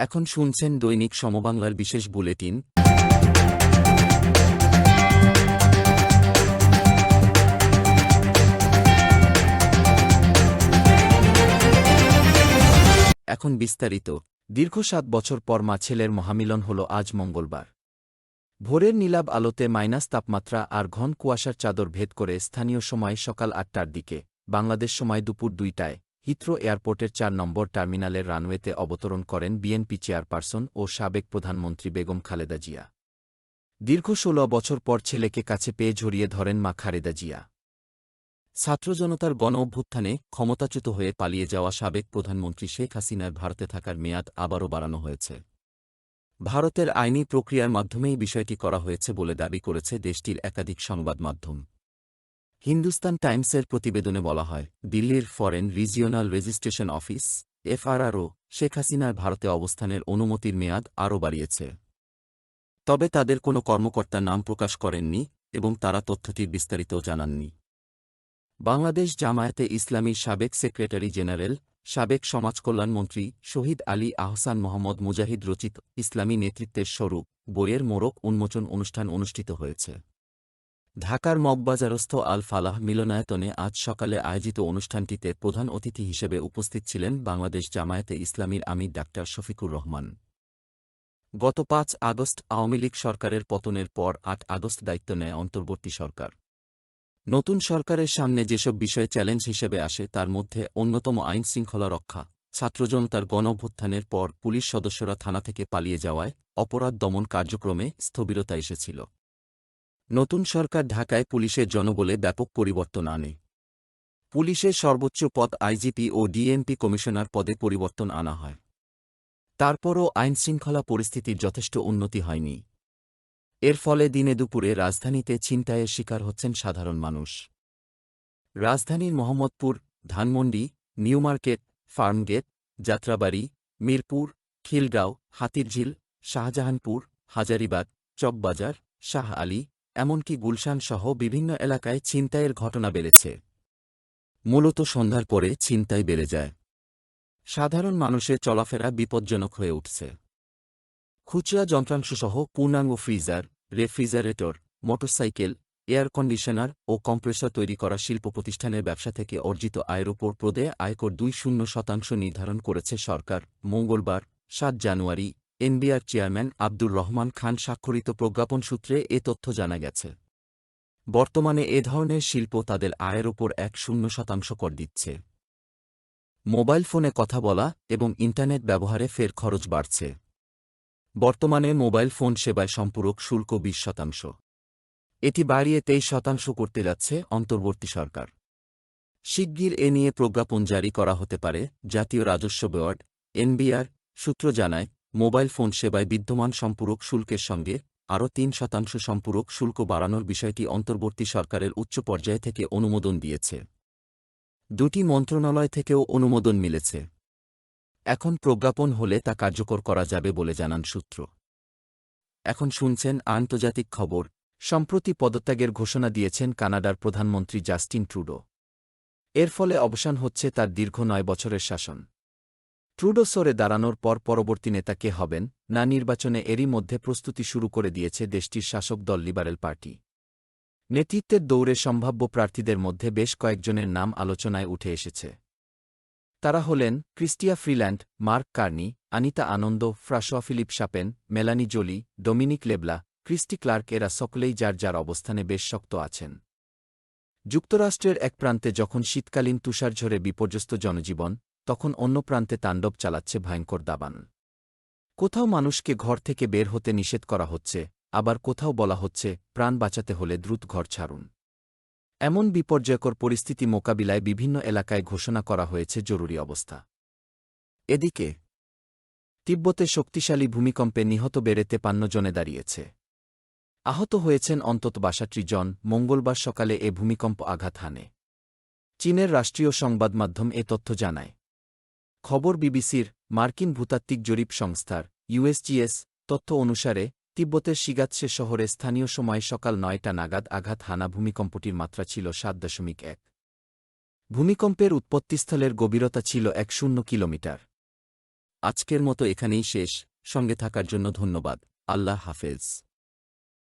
এখন শুনছেন দৈনিক সমবাংলার বিশেষ বুলেটিন। এখন বিস্তারিত। দীর্ঘ ৭ বছর পর মা ছেলের মহামিলন হল আজ মঙ্গলবার। ভোরের নীলাভ আলোতে মাইনাস তাপমাত্রা আর ঘন কুয়াশার চাদর ভেদ করে স্থানীয় সময় সকাল ৮টার দিকে, বাংলাদেশ সময় দুপুর ২টায় হিথ্রো এয়ারপোর্টের ৪ নম্বর টার্মিনালের রানওয়েতে অবতরণ করেন বিএনপি চেয়ারপারসন ও সাবেক প্রধানমন্ত্রী বেগম খালেদা জিয়া। দীর্ঘ ১৬ বছর পর ছেলেকে কাছে পেয়ে জড়িয়ে ধরেন মা খালেদা জিয়া। ছাত্রজনতার গণ অভ্যুত্থানে ক্ষমতাচ্যুত হয়ে পালিয়ে যাওয়া সাবেক প্রধানমন্ত্রী শেখ হাসিনার ভারতে থাকার মেয়াদ আবারও বাড়ানো হয়েছে। ভারতের আইনি প্রক্রিয়ার মাধ্যমেই বিষয়টি করা হয়েছে বলে দাবি করেছে দেশটির একাধিক সংবাদ মাধ্যম। হিন্দুস্তান টাইমসের প্রতিবেদনে বলা হয়, দিল্লির foreign regional registration office FRRO Sheikh হাসিনার ভারতে অবস্থানের অনুমতির মেয়াদ আরও বাড়িয়েছে। তবে তাদের কোনো কর্মকর্তা নাম প্রকাশ করেননি এবং তারা তথ্যটির বিস্তারিত জানাননি। বাংলাদেশ জামায়াতে ইসলামীর সাবেক সেক্রেটারি জেনারেল, সাবেক সমাজকল্যাণমন্ত্রী শহীদ আলী আহসান মোহাম্মদ মুজাহিদ রচিত ইসলামী নেতৃত্বের স্বরূপ বইয়ের মোড়ক উন্মোচন অনুষ্ঠান অনুষ্ঠিত হয়েছে। ঢাকার মগবাজারস্থ আল ফালাহ মিলনায়তনে আজ সকালে আয়োজিত অনুষ্ঠানটিতে প্রধান অতিথি হিসেবে উপস্থিত ছিলেন বাংলাদেশ জামায়াতে ইসলামীর আমির ডাক্তার শফিকুর রহমান। গত ৫ আগস্ট আওয়ামী লীগ সরকারের পতনের পর ৮ আগস্ট দায়িত্ব নেয় অন্তর্বর্তী সরকার। নতুন সরকারের সামনে যেসব বিষয় চ্যালেঞ্জ হিসেবে আসে তার মধ্যে অন্যতম আইনশৃঙ্খলা রক্ষা। ছাত্রজনতার গণঅভ্যুত্থানের পর পুলিশ সদস্যরা থানা থেকে পালিয়ে যাওয়ায় অপরাধ দমন কার্যক্রমে স্থবিরতা এসেছিল। নতুন সরকার ঢাকায় পুলিশের জনবলে ব্যাপক পরিবর্তন আনে। পুলিশের সর্বোচ্চ পদ আইজিপি ও ডিএমপি কমিশনার পদে পরিবর্তন আনা হয়। তারপরও আইনশৃঙ্খলা পরিস্থিতির যথেষ্ট উন্নতি হয়নি। এর ফলে দিনে দুপুরে রাজধানীতে ছিনতাইয়ের শিকার হচ্ছেন সাধারণ মানুষ। রাজধানীর মোহাম্মদপুর, ধানমন্ডি, নিউ মার্কেট, ফার্মগেট, যাত্রাবাড়ি, মিরপুর, খিলগাঁও, হাতিরঝিল, শাহজাহানপুর, হাজারীবাগ, চকবাজার, শাহ আলী, এমনকি গুলশানসহ বিভিন্ন এলাকায় ছিনতাইয়ের ঘটনা বেড়েছে। মূলত সন্ধ্যার পরে ছিনতাই বেড়ে যায়। সাধারণ মানুষের চলাফেরা বিপজ্জনক হয়ে উঠছে। খুচরা যন্ত্রাংশসহ পূর্ণাঙ্গ freezer, refrigerator, motorcycle, air conditioner ও কম্প্রেসর তৈরি করা শিল্প প্রতিষ্ঠানের ব্যবসা থেকে অর্জিত আয়ের ওপর প্রদেয় আয়কর ২.০% নির্ধারণ করেছে সরকার। মঙ্গলবার ৭ জানুয়ারি এনবিআর চেয়ারম্যান আব্দুর রহমান খান স্বাক্ষরিত প্রজ্ঞাপন সূত্রে এ তথ্য জানা গেছে। বর্তমানে এ ধরনের শিল্প তাদের আয়ের ওপর ১.০% কর দিচ্ছে। মোবাইল ফোনে কথা বলা এবং ইন্টারনেট ব্যবহারে ফের খরচ বাড়ছে। বর্তমানে মোবাইল ফোন সেবায় সম্পূরক শুল্ক ২০%। এটি বাড়িয়ে ২৩% করতে যাচ্ছে অন্তর্বর্তী সরকার। শিগগির এ নিয়ে প্রজ্ঞাপন জারি করা হতে পারে। জাতীয় রাজস্ব বোর্ড এনবিআর সূত্র জানায়, মোবাইল ফোন সেবায় বিদ্যমান সম্পূরক শুল্কের সঙ্গে আরও ৩% সম্পূরক শুল্ক বাড়ানোর বিষয়টি অন্তর্বর্তী সরকারের উচ্চ পর্যায় থেকে অনুমোদন দিয়েছে। দুটি মন্ত্রণালয় থেকেও অনুমোদন মিলেছে। এখন প্রজ্ঞাপন হলে তা কার্যকর করা যাবে বলে জানান সূত্র। এখন শুনছেন আন্তর্জাতিক খবর। সম্প্রতি পদত্যাগের ঘোষণা দিয়েছেন কানাডার প্রধানমন্ত্রী জাস্টিন ট্রুডো। এর ফলে অবসান হচ্ছে তার দীর্ঘ ৯ বছরের শাসন। ট্রুডো সরে দাঁড়ানোর পর পরবর্তী নেতা কে হবেন না নির্বাচনে এরই মধ্যে প্রস্তুতি শুরু করে দিয়েছে দেশটির শাসক দল লিবারেল পার্টি। নেতৃত্বের দৌড়ে সম্ভাব্য প্রার্থীদের মধ্যে বেশ কয়েকজনের নাম আলোচনায় উঠে এসেছে। তারা হলেন Chrystia Freeland, Mark Carney, Anita Anand, François Philippe Champagne, Melanie Joly, Dominic LeBlanc, Christy Clark. এরা সকলেই যার যার অবস্থানে বেশ শক্ত আছেন। যুক্তরাষ্ট্রের এক প্রান্তে যখন শীতকালীন তুষারঝড়ে বিপর্যস্ত জনজীবন, তখন অন্য প্রান্তে তাণ্ডব চালাচ্ছে ভয়ঙ্কর দাবান। কোথাও মানুষকে ঘর থেকে বের হতে নিষেধ করা হচ্ছে, আবার কোথাও বলা হচ্ছে প্রাণ বাঁচাতে হলে দ্রুত ঘর ছাড়ুন। এমন বিপর্যয়কর পরিস্থিতি মোকাবিলায় বিভিন্ন এলাকায় ঘোষণা করা হয়েছে জরুরি অবস্থা। এদিকে তিব্বতে শক্তিশালী ভূমিকম্পে নিহত বেড়ে ৫৩ জনে দাঁড়িয়েছে। আহত হয়েছেন অন্তত ৬২ জন। মঙ্গলবার সকালে এ ভূমিকম্প আঘাত হানে। চীনের রাষ্ট্রীয় সংবাদ মাধ্যম এ তথ্য জানায়। খবর বিবিসির। মার্কিন ভূতাত্ত্বিক জরিপ সংস্থার ইউএসজিএস তথ্য অনুসারে তিব্বতের শিগাৎসে শহরে স্থানীয় সময় সকাল ৯টা নাগাদ আঘাত হানা ভূমিকম্পটির মাত্রা ছিল ৭.১। ভূমিকম্পের উৎপত্তিস্থলের গভীরতা ছিল ১০ কিলোমিটার। আজকের মতো এখানেই শেষ, সঙ্গে থাকার জন্য ধন্যবাদ। আল্লাহ হাফেজ।